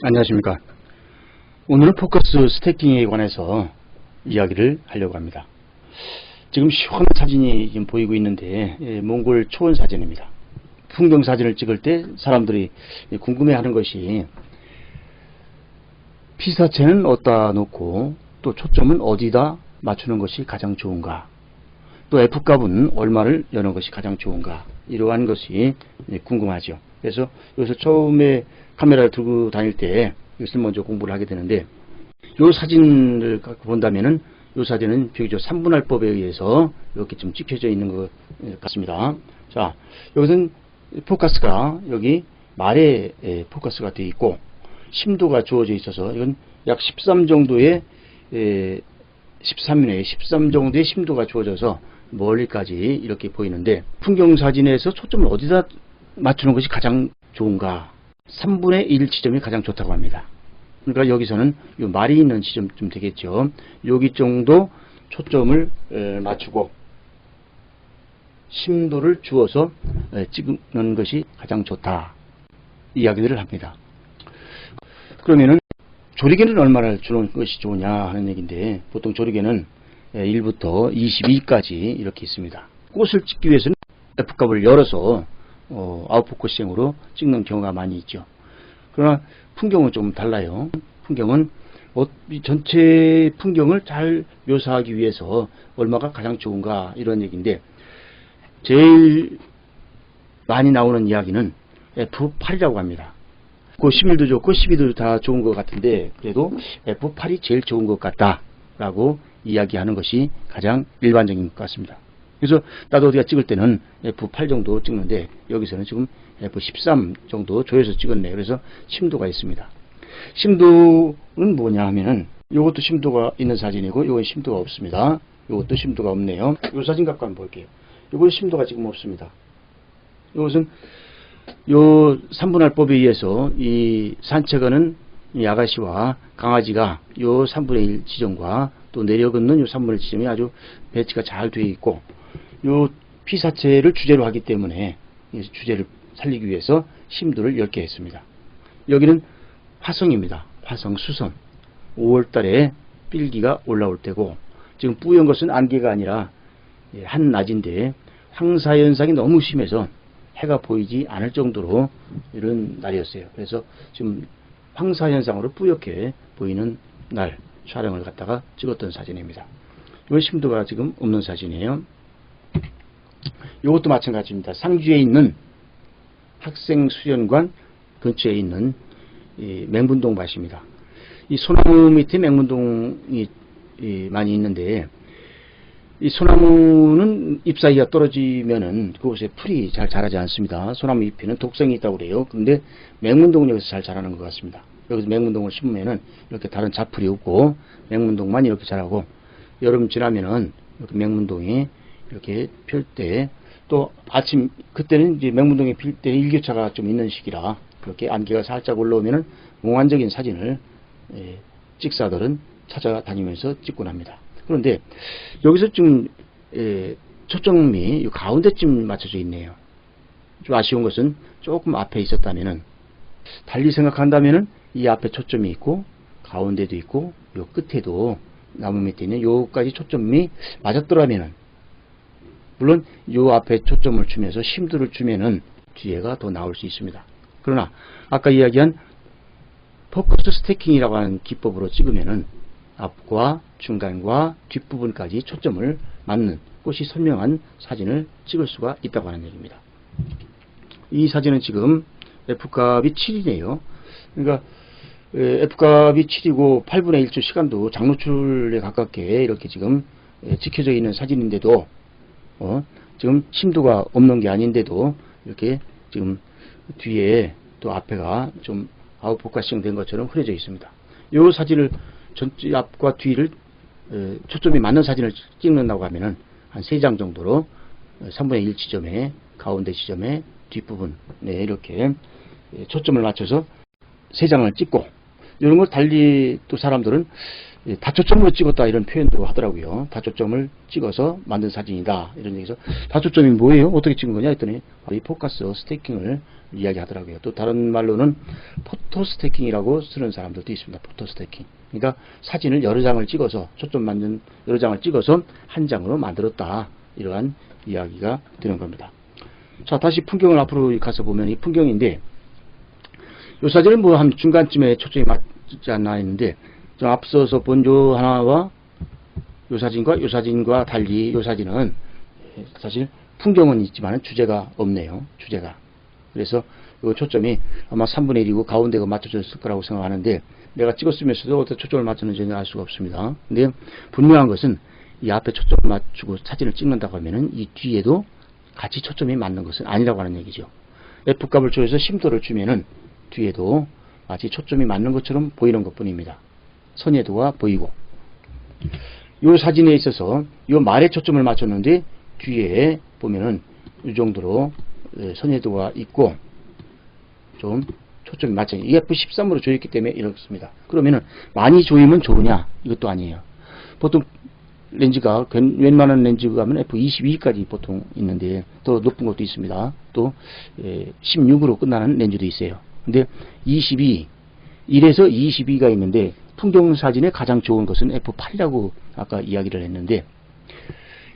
안녕하십니까. 오늘은 포커스 스태킹에 관해서 이야기를 하려고 합니다. 지금 시원한 사진이 지금 보이고 있는데 몽골 초원 사진입니다. 풍경 사진을 찍을 때 사람들이 궁금해하는 것이 피사체는 어디다 놓고 또 초점은 어디다 맞추는 것이 가장 좋은가, 또 F값은 얼마를 여는 것이 가장 좋은가, 이러한 것이 궁금하죠. 그래서 여기서 처음에 카메라를 들고 다닐 때 이것을 먼저 공부를 하게 되는데, 이 사진을 본다면은 이 사진은 비교적 3분할법에 의해서 이렇게 좀 찍혀져 있는 것 같습니다. 자, 여기서는 포커스가 여기 말에 포커스가 되어 있고 심도가 주어져 있어서 이건 약 13 정도의 13이네 13 정도의 심도가 주어져서 멀리까지 이렇게 보이는데, 풍경 사진에서 초점을 어디다 맞추는 것이 가장 좋은가, 3분의 1 지점이 가장 좋다고 합니다. 그러니까 여기서는 이 말이 있는 지점쯤 되겠죠. 여기 정도 초점을 맞추고 심도를 주어서 찍는 것이 가장 좋다, 이야기들을 합니다. 그러면은 조리개는 얼마나 주는 것이 좋으냐 하는 얘기인데, 보통 조리개는 1부터 22까지 이렇게 있습니다. 꽃을 찍기 위해서는 F값을 열어서 아웃포커싱으로 찍는 경우가 많이 있죠. 그러나 풍경은 좀 달라요. 풍경은 전체 풍경을 잘 묘사하기 위해서 얼마가 가장 좋은가, 이런 얘기인데, 제일 많이 나오는 이야기는 F8이라고 합니다. 그 11도 좋고 12도 다 좋은 것 같은데, 그래도 F8이 제일 좋은 것 같다라고 이야기하는 것이 가장 일반적인 것 같습니다. 그래서 나도 어디가 찍을 때는 F8 정도 찍는데, 여기서는 지금 F13 정도 조여서 찍었네요. 그래서 심도가 있습니다. 심도는 뭐냐 하면은, 이것도 심도가 있는 사진이고 이건 심도가 없습니다. 이것도 심도가 없네요. 이 사진 갖고 한번 볼게요. 이건 심도가 지금 없습니다. 이것은 요 3분할법에 의해서 이 산책하는 이 아가씨와 강아지가 요 3분의 1 지점과 또 내려걷는 요 3분의 1 지점이 아주 배치가 잘 되어 있고, 요 피사체를 주제로 하기 때문에 주제를 살리기 위해서 심도를 10개 했습니다. 여기는 화성입니다. 화성 수성. 5월달에 필기가 올라올 때고, 지금 뿌연 것은 안개가 아니라 한낮인데 황사현상이 너무 심해서 해가 보이지 않을 정도로 이런 날이었어요. 그래서 지금 황사현상으로 뿌옇게 보이는 날 촬영을 갖다가 찍었던 사진입니다. 이 심도가 지금 없는 사진이에요. 이것도 마찬가지입니다. 상주에 있는 학생수련관 근처에 있는 이 맹문동 밭입니다. 이 소나무 밑에 맹문동이 많이 있는데, 이 소나무는 잎 사이가 떨어지면은 그곳에 풀이 잘 자라지 않습니다. 소나무 잎에는 독성이 있다고 그래요. 그런데 맹문동은 여기서 잘 자라는 것 같습니다. 여기서 맹문동을 심으면은 이렇게 다른 잡풀이 없고 맹문동만 이렇게 자라고, 여름 지나면은 이렇게 맹문동이 이렇게 필 때, 또 아침 그때는 이제 맹문동에 필 때 일교차가 좀 있는 시기라 그렇게 안개가 살짝 올라오면은 몽환적인 사진을 찍사들은 찾아다니면서 찍곤 합니다. 그런데 여기서 좀 초점이 가운데쯤 맞춰져 있네요. 좀 아쉬운 것은 조금 앞에 있었다면은, 달리 생각한다면은 이 앞에 초점이 있고 가운데도 있고 요 끝에도 나무 밑에 있는 요까지 초점이 맞았더라면은, 물론 요 앞에 초점을 주면서 심도를 주면은 뒤에가 더 나올 수 있습니다. 그러나 아까 이야기한 포커스 스태킹이라고 하는 기법으로 찍으면은 앞과 중간과 뒷부분까지 초점을 맞는 꽃이 선명한 사진을 찍을 수가 있다고 하는 얘기입니다. 이 사진은 지금 F값이 7이네요. 그러니까 F값이 7이고 8분의 1초 시간도 장노출에 가깝게 이렇게 지금 찍혀져 있는 사진인데도 지금 심도가 없는 게 아닌데도 이렇게 지금 뒤에 또 앞에가 좀 아웃포커싱 된 것처럼 흐려져 있습니다. 이 사진을 전체 앞과 뒤를 초점이 맞는 사진을 찍는다고 하면은 한 3장 정도로 3분의 1 지점에, 가운데 지점에, 뒷부분에 이렇게 초점을 맞춰서 3장을 찍고, 이런 걸 달리 또 사람들은 다초점으로 찍었다 이런 표현도 하더라고요. 다초점을 찍어서 만든 사진이다 이런 얘기에서 다초점이 뭐예요? 어떻게 찍은 거냐 했더니 이 포커스 스태킹을 이야기하더라고요. 또 다른 말로는 포토 스태킹이라고 쓰는 사람들도 있습니다. 포토 스태킹. 그러니까 사진을 여러 장을 찍어서 초점 맞는 여러 장을 찍어서 한 장으로 만들었다 이러한 이야기가 되는 겁니다. 자, 다시 풍경을 앞으로 가서 보면 이 풍경인데 이 사진은 뭐 한 중간쯤에 초점이 맞지 않나 했는데 좀 앞서서 본 요 하나와 요 사진과 달리 요 사진은 사실 풍경은 있지만 주제가 없네요. 주제가. 그래서 요 초점이 아마 3분의 1이고 가운데가 맞춰져 있을 거라고 생각하는데 내가 찍었으면서도 어떻게 초점을 맞췄는지 전혀 알 수가 없습니다. 근데 분명한 것은 이 앞에 초점을 맞추고 사진을 찍는다고 하면은 이 뒤에도 같이 초점이 맞는 것은 아니라고 하는 얘기죠. F값을 조여서 심도를 주면은 뒤에도 마치 초점이 맞는 것처럼 보이는 것 뿐입니다. 선예도가 보이고 이 사진에 있어서 이 말에 초점을 맞췄는데 뒤에 보면은 이 정도로 선예도가 있고 좀 초점이 맞죠. EF13으로 조였기 때문에 이렇습니다. 그러면은 많이 조이면 좋으냐? 이것도 아니에요. 보통 렌즈가 웬만한 렌즈가 하면 F22까지 보통 있는데 더 높은 것도 있습니다. 또 16으로 끝나는 렌즈도 있어요. 근데 22, 1에서 22가 있는데 풍경 사진에 가장 좋은 것은 F8이라고 아까 이야기를 했는데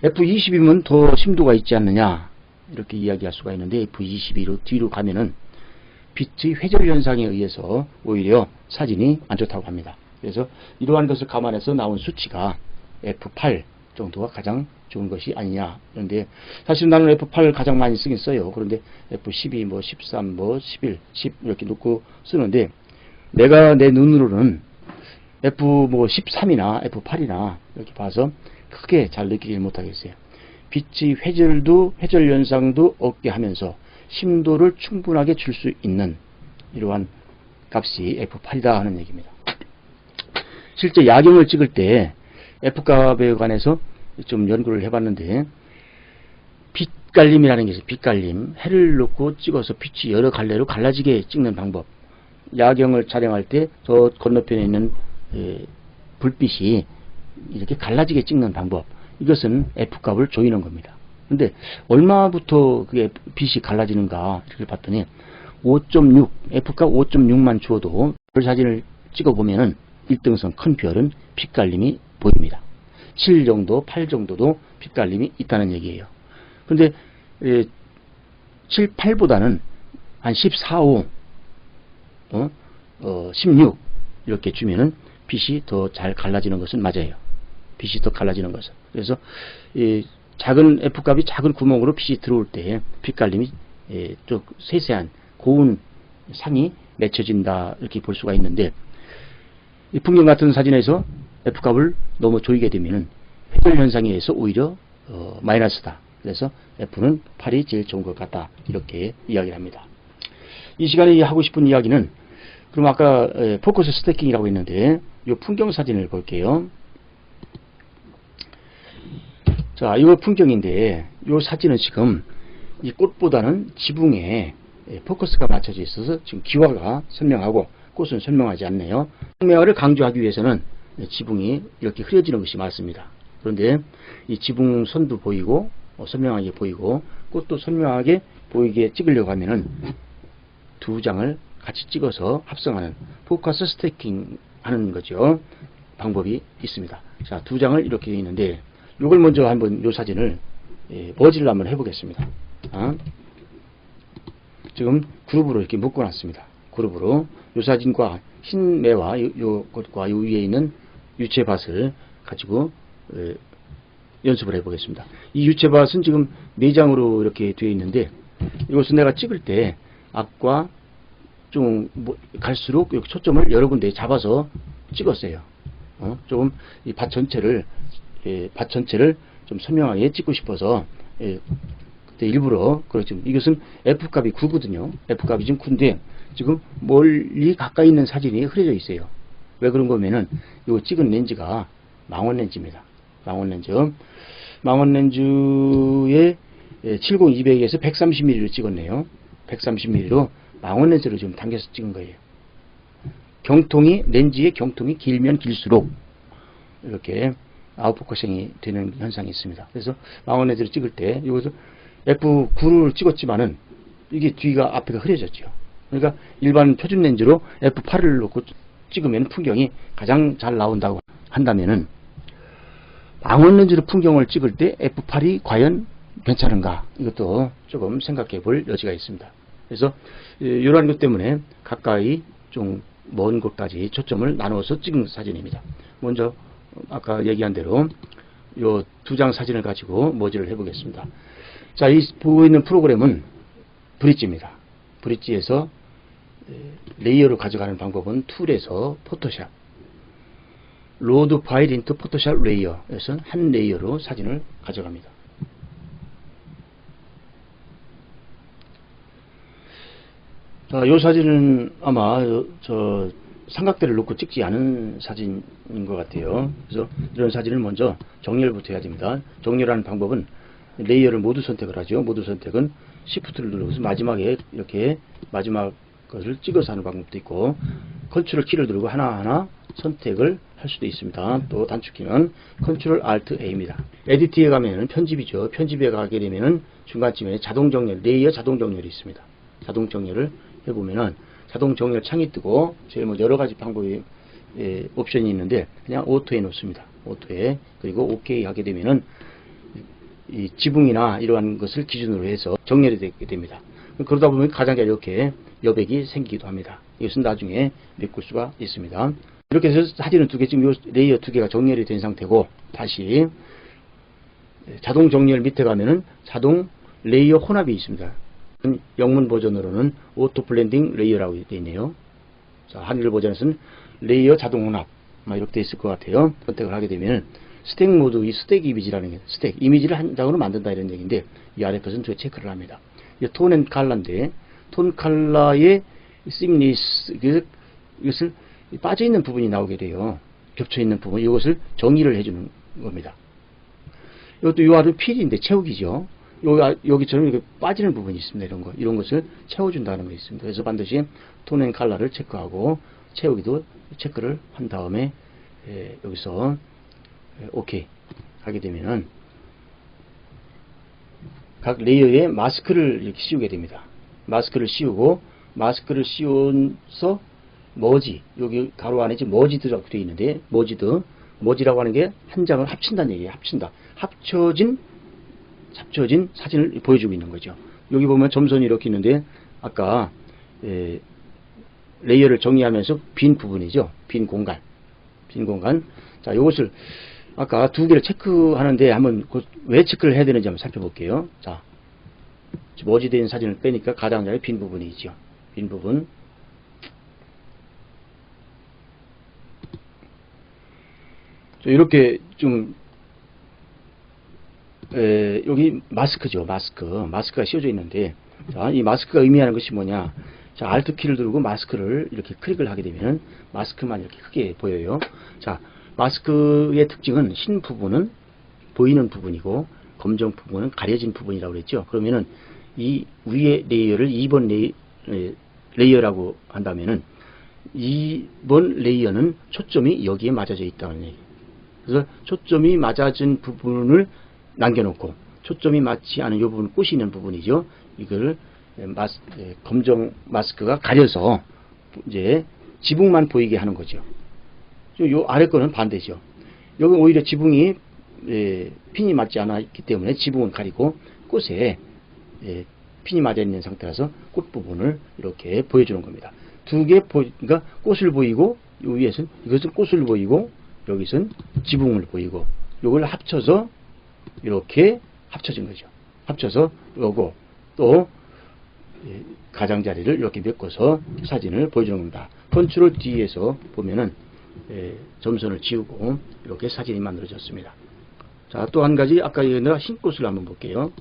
F20이면 더 심도가 있지 않느냐 이렇게 이야기할 수가 있는데 F22로 뒤로 가면은 빛의 회절 현상에 의해서 오히려 사진이 안 좋다고 합니다. 그래서 이러한 것을 감안해서 나온 수치가 F8 정도가 가장 좋은 것이 아니냐. 그런데 사실 나는 F8 가장 많이 쓰긴 써요. 그런데 F12, 뭐 13, 뭐 11, 10 이렇게 놓고 쓰는데 내가 내 눈으로는 F13이나 F8이나 이렇게 봐서 크게 잘 느끼지 못하겠어요. 빛의 회절 현상도 없게 하면서 심도를 충분하게 줄 수 있는 이러한 값이 F8이다 하는 얘기입니다. 실제 야경을 찍을 때 F값에 관해서 좀 연구를 해봤는데 빛갈림이라는 게 있어요. 빛갈림. 해를 놓고 찍어서 빛이 여러 갈래로 갈라지게 찍는 방법. 야경을 촬영할 때 저 건너편에 있는 불빛이 이렇게 갈라지게 찍는 방법. 이것은 F값을 조이는 겁니다. 근데 얼마부터 그게 빛이 갈라지는가 이렇게 봤더니 5.6, F값 5.6만 주어도 별 사진을 찍어보면은 1등선 큰 별은 빛갈림이 보입니다. 7 정도, 8 정도도 빛갈림이 있다는 얘기예요. 근데 7, 8보다는 한 14, 5, 16 이렇게 주면은 빛이 더 잘 갈라지는 것은 맞아요. 빛이 더 갈라지는 것은. 그래서 작은 F값이 작은 구멍으로 빛이 들어올 때 빛갈림이 좀 세세한 고운 상이 맺혀진다 이렇게 볼 수가 있는데 이 풍경 같은 사진에서 F값을 너무 조이게 되면 회절 현상에 의해서 오히려 마이너스다. 그래서 F는 8이 제일 좋은 것 같다. 이렇게 이야기를 합니다. 이 시간에 하고 싶은 이야기는 그럼 아까 포커스 스태킹이라고 했는데 이 풍경 사진을 볼게요. 자, 이거 풍경인데 이 사진은 지금 이 꽃보다는 지붕에 포커스가 맞춰져 있어서 지금 기와가 선명하고 꽃은 선명하지 않네요. 선명화를 강조하기 위해서는 지붕이 이렇게 흐려지는 것이 맞습니다. 그런데 이 지붕 선도 보이고 선명하게 보이고 꽃도 선명하게 보이게 찍으려고 하면은 두 장을 같이 찍어서 합성하는 포커스 스태킹 하는 거죠. 방법이 있습니다. 자, 두 장을 이렇게 있는데 이걸 먼저 한번 이 사진을 머지를 한번 해보겠습니다. 지금 그룹으로 이렇게 묶어놨습니다. 그룹으로 이 사진과 흰매와 요것과 요 위에 있는 유채밭을 가지고 연습을 해보겠습니다. 이 유채밭은 지금 4장으로 이렇게 되어 있는데 이것은 내가 찍을 때 앞과 좀 갈수록 초점을 여러 군데 잡아서 찍었어요. 조금 이 밭 전체를 좀 선명하게 찍고 싶어서 그때 일부러 그렇죠. 이것은 F값이 9거든요. F값이 지금 9인데 지금 멀리 가까이 있는 사진이 흐려져 있어요. 왜 그런 거면은 이 찍은 렌즈가 망원 렌즈입니다. 망원 렌즈. 망원 렌즈에 70-200에서 130mm로 찍었네요. 130mm로 망원 렌즈로 지금 당겨서 찍은 거예요. 렌즈의 경통이 길면 길수록 이렇게 아웃포커싱이 되는 현상이 있습니다. 그래서 망원 렌즈를 찍을 때 이것을 F9를 찍었지만은 이게 뒤가 앞에가 흐려졌죠. 그러니까 일반 표준 렌즈로 F8을 놓고 찍으면 풍경이 가장 잘 나온다고 한다면은 망원 렌즈로 풍경을 찍을 때 F8이 과연 괜찮은가, 이것도 조금 생각해 볼 여지가 있습니다. 그래서 이러한 것 때문에 가까이 좀 먼 곳까지 초점을 나누어서 찍은 사진입니다. 먼저 아까 얘기한 대로 이 두 장 사진을 가지고 모질을 해보겠습니다. 자, 이 보고 있는 프로그램은 브릿지입니다. 브릿지에서 레이어로 가져가는 방법은 툴에서 포토샵, 로드 파일 인투 포토샵 레이어에서 한 레이어로 사진을 가져갑니다. 자, 이 사진은 아마 저 삼각대를 놓고 찍지 않은 사진인 것 같아요. 그래서 이런 사진을 먼저 정렬부터 해야 됩니다. 정렬하는 방법은 레이어를 모두 선택을 하죠. 모두 선택은 Shift를 누르고서 마지막에 이렇게 마지막 것을 찍어서 하는 방법도 있고, 컨트롤 키를 누르고 하나하나 선택을 할 수도 있습니다. 또 단축키는 컨트롤 알트 A입니다. 에디트에 가면은 편집이죠. 편집에 가게 되면은 중간쯤에 자동 정렬, 레이어 자동 정렬이 있습니다. 자동 정렬을 해보면은 자동 정렬 창이 뜨고, 제일 뭐 여러 가지 방법이 옵션이 있는데 그냥 오토에 놓습니다. 오토에. 그리고 OK 하게 되면은 이 지붕이나 이러한 것을 기준으로 해서 정렬이 되게 됩니다. 그러다 보면 가장자리 이렇게 여백이 생기기도 합니다. 이것은 나중에 메꿀 수가 있습니다. 이렇게 해서 사진은 두 개, 지금 레이어 두 개가 정렬이 된 상태고, 다시 자동 정렬 밑에 가면은 자동 레이어 혼합이 있습니다. 영문 버전으로는 오토 블렌딩 레이어라고 되어 있네요. 자, 한글 버전에서는 레이어 자동 혼합 이렇게 되어 있을 것 같아요. 선택을 하게 되면 스택 모드, 이 스택 이미지라는 게, 스택 이미지를 한 장으로 만든다 이런 얘기인데, 이 아래 것은 저 체크를 합니다. 이 톤 앤 칼라인데, 톤 칼라의 심리스, 이것을 빠져 있는 부분이 나오게 돼요. 겹쳐 있는 부분, 이것을 정의를 해주는 겁니다. 이것도 요 아래 필인데 채우기죠. 여기처럼 이렇게 빠지는 부분이 있습니다. 이런 것을 채워준다는 게 있습니다. 그래서 반드시 톤 앤 칼라를 체크하고 채우기도 체크를 한 다음에 여기서 OK 하게 되면은 각 레이어에 마스크를 이렇게 씌우게 됩니다. 마스크를 씌우고, 마스크를 씌워서 머지, 여기 가로 안에 지금 머지드라고 되어 있는데, 머지라고 하는 게 한 장을 합친다는 얘기예요. 합친다. 합쳐진 사진을 보여주고 있는 거죠. 여기 보면 점선이 이렇게 있는데, 아까 레이어를 정리하면서 빈 부분이죠. 빈 공간. 자, 이것을 아까 두 개를 체크하는데 한번 왜 체크를 해야 되는지 한번 살펴볼게요. 자, 머지된 사진을 빼니까 가장자리 빈 부분이 있죠. 빈 부분. 이렇게 좀 여기 마스크죠. 마스크가 씌워져 있는데, 자, 이 마스크가 의미하는 것이 뭐냐. 자, Alt 키를 누르고 마스크를 이렇게 클릭을 하게 되면 마스크만 이렇게 크게 보여요. 자, 마스크의 특징은 흰 부분은 보이는 부분이고 검정 부분은 가려진 부분이라고 그랬죠. 그러면은 이 위에 레이어를 2번 레이어라고 한다면은 2번 레이어는 초점이 여기에 맞아져 있다는 얘기. 그래서 초점이 맞아진 부분을 남겨놓고, 초점이 맞지 않은 이 부분, 꽃이 있는 부분이죠. 이걸 검정 마스크가 가려서 이제 지붕만 보이게 하는 거죠. 요 아래 거는 반대죠. 여기 오히려 지붕이 핀이 맞지 않았기 때문에 지붕은 가리고 꽃에 핀이 맞아 있는 상태라서 꽃 부분을 이렇게 보여주는 겁니다. 두 개 그러니까 꽃을 보이고, 요 위에서는 이것은 꽃을 보이고, 여기서는 지붕을 보이고, 요걸 합쳐서 이렇게 합쳐진 거죠. 합쳐서 요거 또 가장자리를 이렇게 메꿔서 사진을 보여주는 겁니다. 컨트롤 D에서 보면은 점선을 지우고 이렇게 사진이 만들어졌습니다. 자, 또 한 가지 아까 얘기한 흰꽃을 한번 볼게요.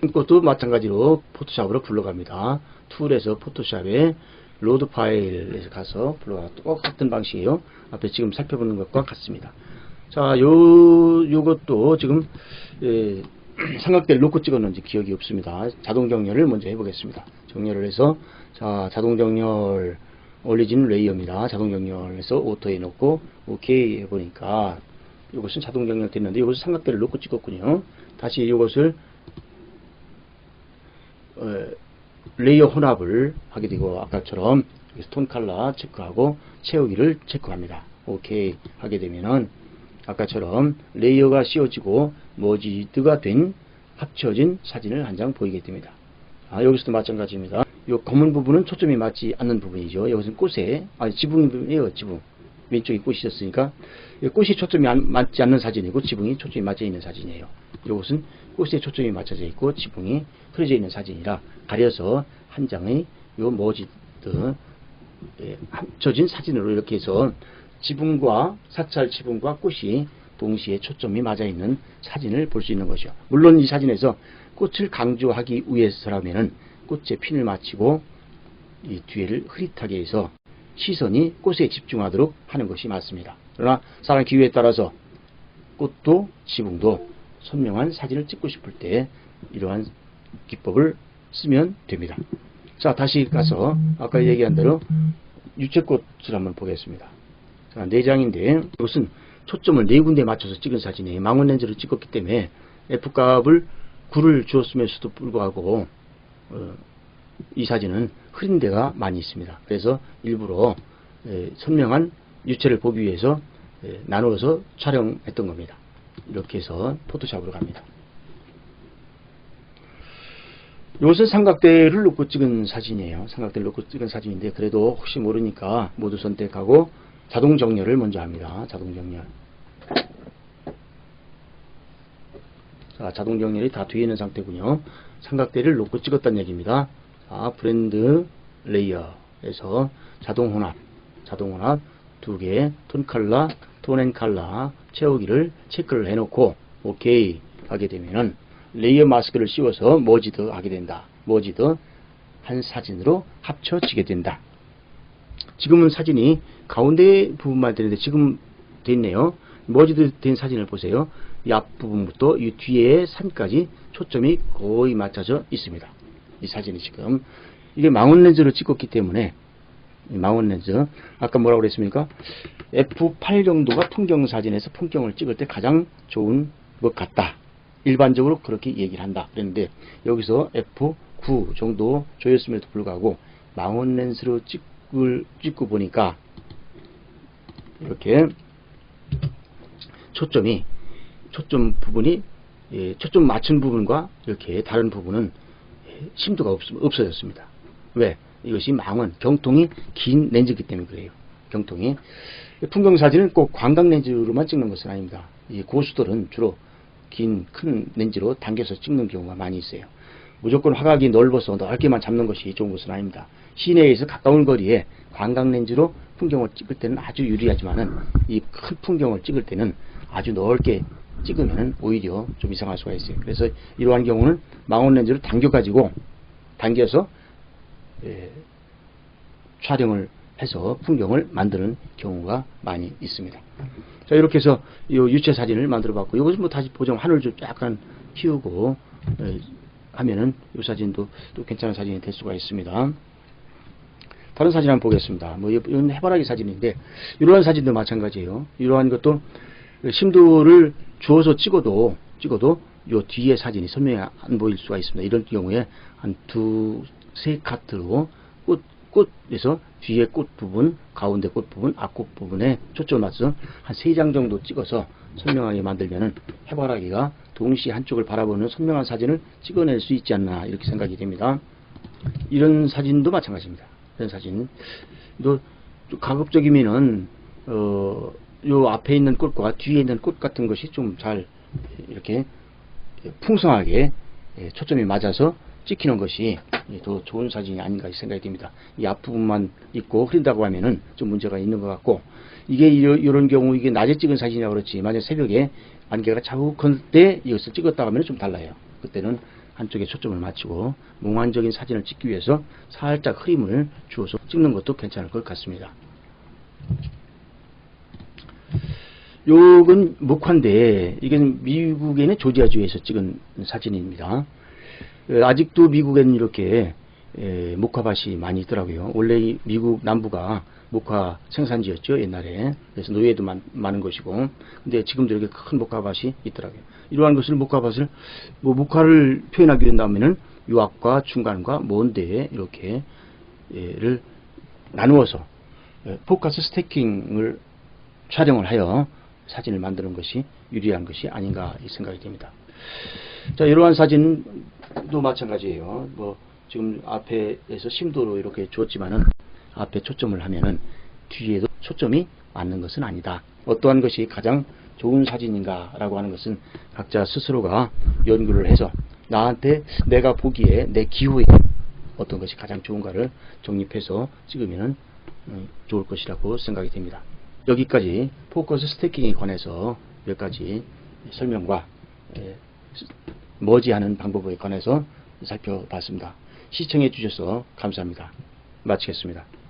흰꽃도 마찬가지로 포토샵으로 불러갑니다. 툴에서 포토샵에 로드 파일에서 가서 불러가 똑같은 방식이에요. 앞에 지금 살펴보는 것과 같습니다. 자, 요것도 지금 삼각대를 놓고 찍었는지 기억이 없습니다. 자동 정렬을 먼저 해보겠습니다. 정렬을 해서, 자, 자동 정렬 올리진 레이어입니다. 자동 정렬해서 오토에 넣고 오케이 해보니까 이것은 자동 정렬 됐는데 이것을 삼각대를 놓고 찍었군요. 다시 이것을 레이어 혼합을 하게 되고 아까처럼 톤 컬러 체크하고 채우기를 체크합니다. 오케이 하게 되면은 아까처럼 레이어가 씌워지고 머지드가 된 합쳐진 사진을 한 장 보이게 됩니다. 여기서도 마찬가지입니다. 이 검은 부분은 초점이 맞지 않는 부분이죠. 이것은 꽃에 지붕이에요. 지붕 왼쪽이 꽃이 있었으니까 꽃이 초점이 맞지 않는 사진이고 지붕이 초점이 맞아 있는 사진이에요. 이것은 꽃에 초점이 맞춰져 있고 지붕이 흐려져 있는 사진이라 가려서 한 장의 요 머지드 합쳐진 사진으로 이렇게 해서 지붕과 사찰 지붕과 꽃이 동시에 초점이 맞아 있는 사진을 볼 수 있는 것이요. 물론 이 사진에서 꽃을 강조하기 위해서라면은 꽃에 핀을 맞추고 이 뒤에를 흐릿하게 해서 시선이 꽃에 집중하도록 하는 것이 맞습니다. 그러나 사람 기호에 따라서 꽃도 지붕도 선명한 사진을 찍고 싶을 때 이러한 기법을 쓰면 됩니다. 자, 다시 가서 아까 얘기한 대로 유채꽃을 한번 보겠습니다. 자, 4장인데 이것은 초점을 4군데에 맞춰서 찍은 사진이에요. 망원 렌즈로 찍었기 때문에 F값을 9를 주었음에도 불구하고 이 사진은 흐린 데가 많이 있습니다. 그래서 일부러 선명한 유채를 보기 위해서 나누어서 촬영했던 겁니다. 이렇게 해서 포토샵으로 갑니다. 이것은 삼각대를 놓고 찍은 사진이에요. 삼각대를 놓고 찍은 사진인데 그래도 혹시 모르니까 모두 선택하고 자동 정렬을 먼저 합니다. 자동 정렬. 자, 자동 정렬이 다 되어 있는 상태군요. 삼각대를 놓고 찍었다는 얘기입니다. 자, 브랜드 레이어에서 자동 혼합 2개, 톤 컬러, 톤 앤 컬러 채우기를 체크를 해놓고 오케이 하게 되면은 레이어 마스크를 씌워서 머지드 하게 된다. 머지드 한 사진으로 합쳐지게 된다. 지금은 사진이 가운데 부분만 되는데 지금 됐네요. 머지드 된 사진을 보세요. 이 앞부분부터 이 뒤에 산까지 초점이 거의 맞춰져 있습니다. 이 사진이 지금 이게 망원 렌즈로 찍었기 때문에 망원 렌즈 아까 뭐라고 그랬습니까? F8 정도가 풍경 사진에서 풍경을 찍을 때 가장 좋은 것 같다. 일반적으로 그렇게 얘기를 한다. 그랬는데 여기서 F9 정도 조였음에도 불구하고 망원 렌즈로 찍고 보니까 이렇게 초점 부분이 초점 맞춘 부분과 이렇게 다른 부분은 심도가 없어졌습니다. 왜? 이것이 망원, 경통이 긴 렌즈이기 때문에 그래요. 경통이. 풍경 사진은 꼭 광각 렌즈로만 찍는 것은 아닙니다. 이 고수들은 주로 큰 렌즈로 당겨서 찍는 경우가 많이 있어요. 무조건 화각이 넓어서 넓게만 잡는 것이 좋은 것은 아닙니다. 시내에서 가까운 거리에 광각 렌즈로 풍경을 찍을 때는 아주 유리하지만은 이 큰 풍경을 찍을 때는 아주 넓게 찍으면 오히려 좀 이상할 수가 있어요. 그래서 이러한 경우는 망원 렌즈를 당겨서 촬영을 해서 풍경을 만드는 경우가 많이 있습니다. 자, 이렇게 해서 이 유체 사진을 만들어 봤고, 이것은 뭐 다시 보정 하늘을 좀 약간 키우고 하면은 이 사진도 또 괜찮은 사진이 될 수가 있습니다. 다른 사진 한번 보겠습니다. 뭐 이건 해바라기 사진인데 이러한 사진도 마찬가지예요. 이러한 것도 심도를 주어서 찍어도 요 뒤에 사진이 선명히 안 보일 수가 있습니다. 이런 경우에 한 2-3 카트로 꽃에서 뒤에 꽃 부분, 가운데 꽃 부분, 앞꽃 부분에 초점을 맞춰서 한 3장 정도 찍어서 선명하게 만들면은 해바라기가 동시에 한쪽을 바라보는 선명한 사진을 찍어낼 수 있지 않나 이렇게 생각이 됩니다. 이런 사진도 마찬가지입니다. 이런 사진. 또 가급적이면은 요 앞에 있는 꽃과 뒤에 있는 꽃 같은 것이 좀 잘 이렇게 풍성하게 초점이 맞아서 찍히는 것이 더 좋은 사진이 아닌가 생각이 됩니다. 이 앞부분만 있고 흐린다고 하면은 좀 문제가 있는 것 같고, 이게 이런 경우 이게 낮에 찍은 사진이라고 그렇지 만약 새벽에 안개가 자욱할 때 이것을 찍었다고 하면 좀 달라요. 그때는 한쪽에 초점을 맞추고 몽환적인 사진을 찍기 위해서 살짝 흐림을 주어서 찍는 것도 괜찮을 것 같습니다. 요건 목화인데 이건 미국의 조지아주에서 찍은 사진입니다. 아직도 미국에는 이렇게 목화밭이 많이 있더라고요. 원래 이 미국 남부가 목화 생산지였죠, 옛날에. 그래서 노예도 많은 것이고. 근데 지금도 이렇게 큰 목화밭이 있더라고요. 이러한 것을 목화밭을, 목화를 표현하기 위한다면은 유압과 중간과 먼데에 이렇게, 를 나누어서, 포커스 스태킹을 촬영을 하여 사진을 만드는 것이 유리한 것이 아닌가 이 생각이 됩니다. 자, 이러한 사진도 마찬가지예요. 지금 앞에서 심도로 이렇게 주었지만은 앞에 초점을 하면은 뒤에도 초점이 맞는 것은 아니다. 어떠한 것이 가장 좋은 사진인가 라고 하는 것은 각자 스스로가 연구를 해서 나한테 내가 보기에 내 기호에 어떤 것이 가장 좋은가를 정립해서 찍으면 좋을 것이라고 생각이 됩니다. 여기까지 포커스 스태킹에 관해서 몇 가지 설명과 머지하는 방법에 관해서 살펴봤습니다. 시청해 주셔서 감사합니다. 마치겠습니다.